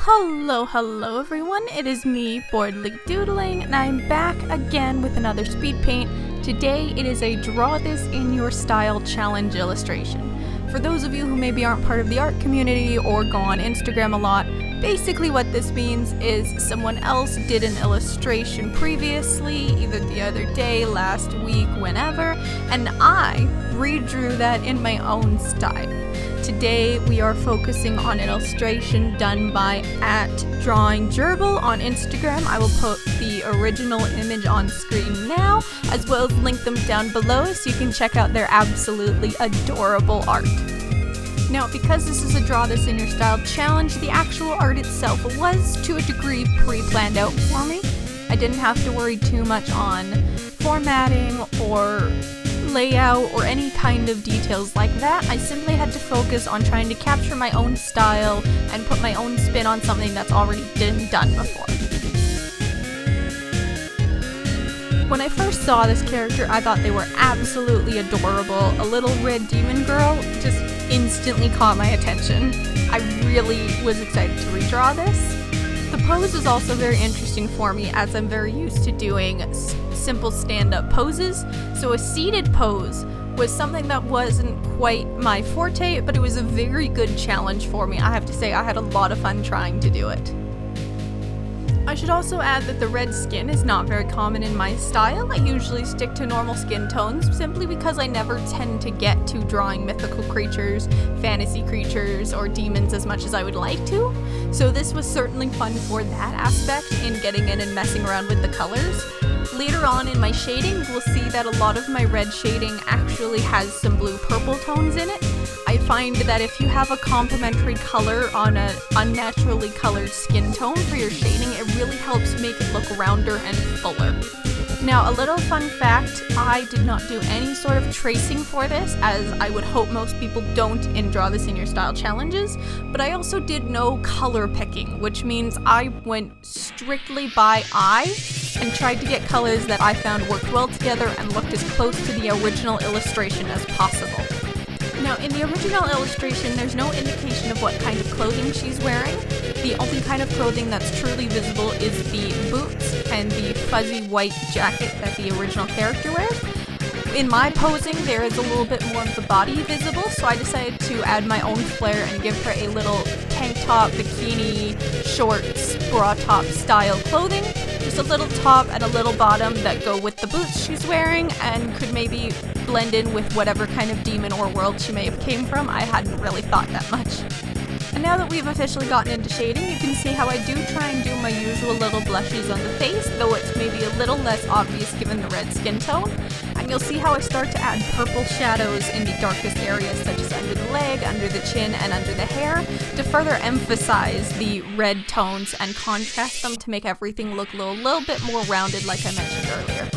Hello everyone, it is me, Boardly Doodling, and I'm back again with another speed paint. Today it is a Draw This in Your Style challenge illustration. For those of you who maybe aren't part of the art community or go on Instagram a lot, basically what this means is someone else did an illustration previously, either the other day, last week, whenever, and I redrew that in my own style. Today we are focusing on an illustration done by @drawinggerbil on Instagram. I will put the original image on screen now, as well as link them down below so you can check out their absolutely adorable art. Now, because this is a Draw This in Your Style challenge, the actual art itself was to a degree pre-planned out for me. I didn't have to worry too much on formatting or layout or any kind of details like that. I simply had to focus on trying to capture my own style and put my own spin on something that's already been done before. When I first saw this character, I thought they were absolutely adorable. A little red demon girl just instantly caught my attention. I really was excited to redraw this. The pose is also very interesting for me, as I'm very used to doing simple stand-up poses, so a seated pose was something that wasn't quite my forte, but it was a very good challenge for me. I have to say I had a lot of fun trying to do it. I should also add that the red skin is not very common in my style. I usually stick to normal skin tones simply because I never tend to get to drawing mythical creatures, fantasy creatures, or demons as much as I would like to. So this was certainly fun for that aspect in getting in and messing around with the colors. Later on in my shading, we'll see that a lot of my red shading actually has some blue-purple tones in it. I find that if you have a complementary color on an unnaturally colored skin tone for your shading, it really helps make it look rounder and fuller. Now, a little fun fact, I did not do any sort of tracing for this, as I would hope most people don't in Draw This in Your Style challenges, but I also did no color picking, which means I went strictly by eye and tried to get colors that I found worked well together and looked as close to the original illustration as possible. Now, in the original illustration, there's no indication of what kind of clothing she's wearing. The only kind of clothing that's truly visible is the boots and the fuzzy white jacket that the original character wears. In my posing, there is a little bit more of the body visible, so I decided to add my own flair and give her a little tank top, bikini, shorts, bra top style clothing. Just a little top and a little bottom that go with the boots she's wearing and could maybe blend in with whatever kind of demon or world she may have came from. I hadn't really thought that much. And now that we've officially gotten into shading, you can see how I do try and do my usual little blushes on the face, though it's maybe a little less obvious given the red skin tone. And you'll see how I start to add purple shadows in the darkest areas, such as under the leg, under the chin, and under the hair, to further emphasize the red tones and contrast them to make everything look a little bit more rounded, like I mentioned earlier.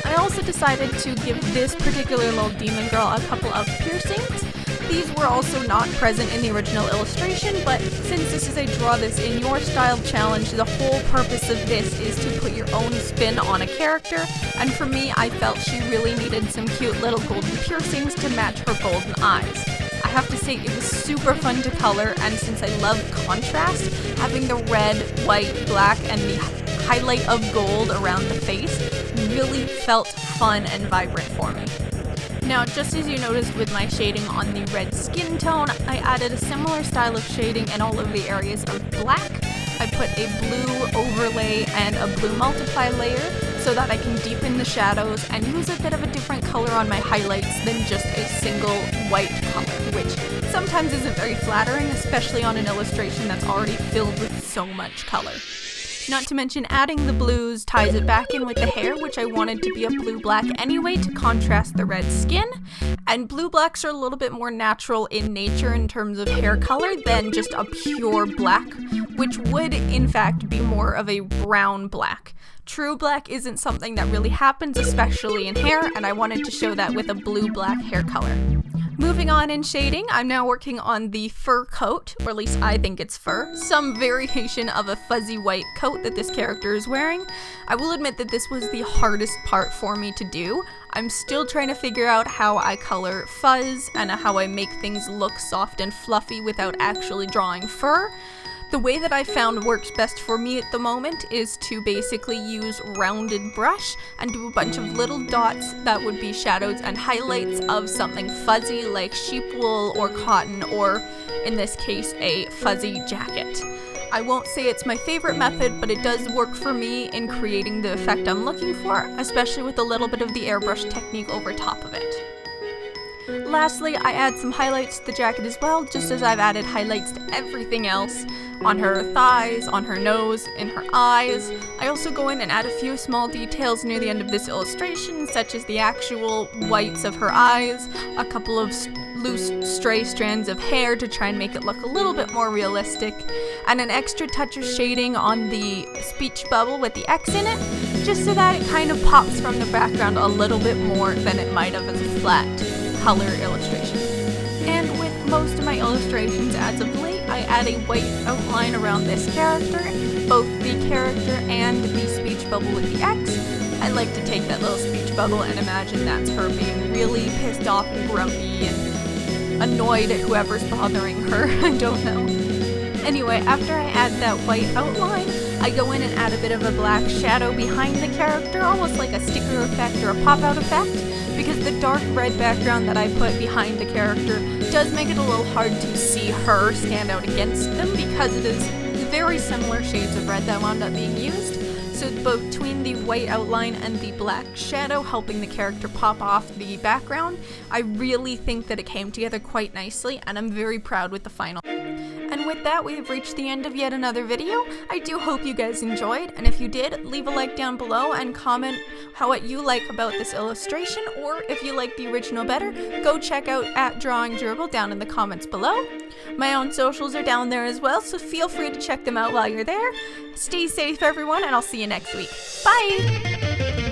I also decided to give this particular little demon girl a couple of piercings. These were also not present in the original illustration, but since this is a Draw This in Your Style challenge, the whole purpose of this is to put your own spin on a character, and for me, I felt she really needed some cute little golden piercings to match her golden eyes. I have to say, it was super fun to color, and since I love contrast, having the red, white, black, and the highlight of gold around the face really felt fun and vibrant for me. Now, just as you noticed with my shading on the red skin tone, I added a similar style of shading in all of the areas of black. I put a blue overlay and a blue multiply layer so that I can deepen the shadows and use a bit of a different color on my highlights than just a single white color, which sometimes isn't very flattering, especially on an illustration that's already filled with so much color. Not to mention adding the blues ties it back in with the hair, which I wanted to be a blue-black anyway to contrast the red skin. And blue-blacks are a little bit more natural in nature in terms of hair color than just a pure black, which would in fact be more of a brown black. True black isn't something that really happens, especially in hair, and I wanted to show that with a blue-black hair color. Moving on in shading, I'm now working on the fur coat, or at least I think it's fur, some variation of a fuzzy white coat that this character is wearing. I will admit that this was the hardest part for me to do. I'm still trying to figure out how I color fuzz and how I make things look soft and fluffy without actually drawing fur. The way that I found works best for me at the moment is to basically use rounded brush and do a bunch of little dots that would be shadows and highlights of something fuzzy like sheep wool or cotton, or in this case a fuzzy jacket. I won't say it's my favorite method, but it does work for me in creating the effect I'm looking for, especially with a little bit of the airbrush technique over top of it. Lastly, I add some highlights to the jacket as well, just as I've added highlights to everything else, on her thighs, on her nose, in her eyes. I also go in and add a few small details near the end of this illustration, such as the actual whites of her eyes, a couple of loose stray strands of hair to try and make it look a little bit more realistic, and an extra touch of shading on the speech bubble with the X in it, just so that it kind of pops from the background a little bit more than it might have as a flat color illustration. And with most of my illustrations as of late, I add a white outline around this character, both the character and the speech bubble with the X. I like to take that little speech bubble and imagine that's her being really pissed off and grumpy and annoyed at whoever's bothering her. I don't know. Anyway, after I add that white outline, I go in and add a bit of a black shadow behind the character, almost like a sticker effect or a pop-out effect, because the dark red background that I put behind the character does make it a little hard to see her stand out against them, because it is very similar shades of red that wound up being used. So both between the white outline and the black shadow helping the character pop off the background, I really think that it came together quite nicely, and I'm very proud with the final. And with that, we have reached the end of yet another video. I do hope you guys enjoyed, and if you did, leave a like down below and comment what you like about this illustration, or if you like the original better, go check out @DrawingDurable down in the comments below. My own socials are down there as well, so feel free to check them out while you're there. Stay safe, everyone, and I'll see you next week. Bye!